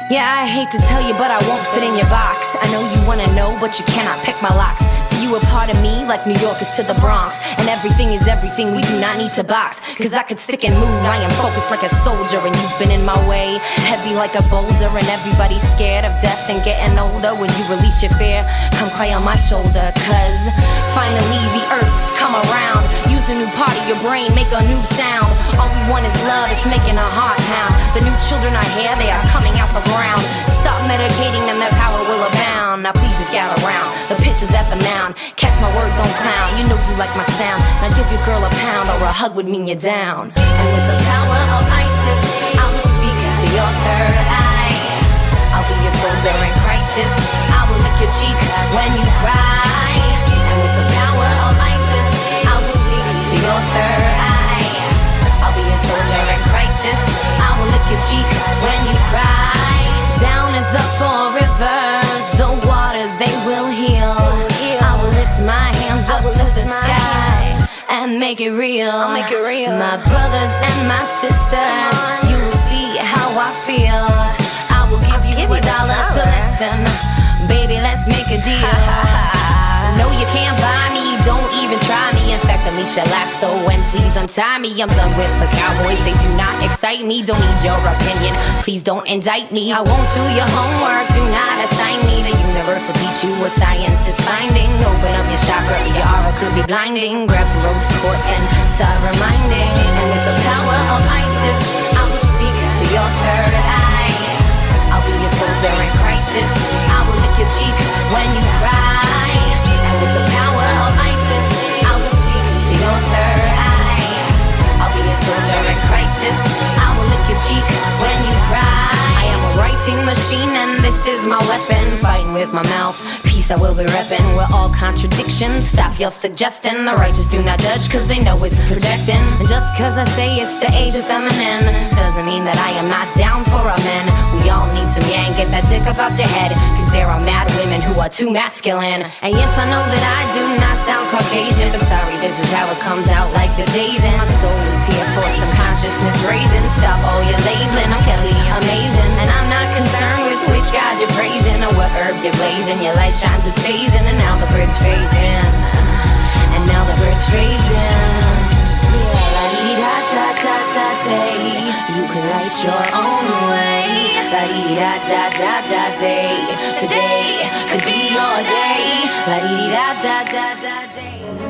Yeah, I hate to tell you, but I won't fit in your box. I know you wanna know, but you cannot pick my locks. See, you a part of me, like New York is to the Bronx. And everything is everything, we do not need to box. Cause I could stick and move, I am focused like a soldier. And you've been in my way, heavy like a boulder. And everybody's scared of death and getting older. When you release your fear, come cry on my shoulder. Cause finally the earth's come around. Use a new part of your brain, make a new sound. All we want is love, it's making a heart pound. The new children are here, they are coming out the ground. Stop medicating them, their power will abound. Now please just gather round, the pitch is at the mound. Catch my words, don't clown, you know you like my sound. Now give your girl a pound, or a hug would mean you're down. And with the power of Isis, I will speak to your third eye. I'll be your soldier in crisis, I will lick your cheek when you cry. And with the power of Isis, I will speak to your third eye. I'll be your soldier in crisis, I will lick your cheek when you cry. Down at the four rivers, the waters they will heal. I will lift my hands up to the sky and make it real. My brothers and my sisters, you will see how I feel. I will give you $1 to listen. Baby, let's make a deal. No, you can't buy me, don't even try me. In fact, unleash your lasso and please untie me. I'm done with the cowboys, they do not excite me. Don't need your opinion, please don't indict me. I won't do your homework, do not assign me. The universe will teach you what science is finding. Open up your chakra, your aura could be blinding. Grab some rose quartz and start reminding. And with the power of Isis, I will speak to your third eye. I'll be your soldier in crisis, I will lick your cheek when you cry. And with the power of Isis, I will speak to your third eye. I'll be a soldier in crisis, I will lick your cheek when you cry. I am a writing machine and this is my weapon. Fighting with my mouth, peace I will be repping. We're all contradictions, stop your suggesting. The righteous do not judge cause they know it's projecting. And just cause I say it's the age of feminine doesn't mean that I am not down for a man. We all need some yang, get that dick up out your head. Cause there are mad women who are too masculine. And yes, I know that I do not sound Caucasian, but sorry, this is how it comes out like the days. And my soul is here for some consciousness raising. Stop all your labeling, I'm Kelly, amazing. And I'm not concerned with which God you're praising or what herb you're blazing. Your light shines, it's phasing, and now the bridge fades in. And now the bridge fades in. La-dee-da-da-da-da-day. You can light your own way. La-dee-da-da-da-da-day. Today could be your day. La-dee-da-da-da-da-day.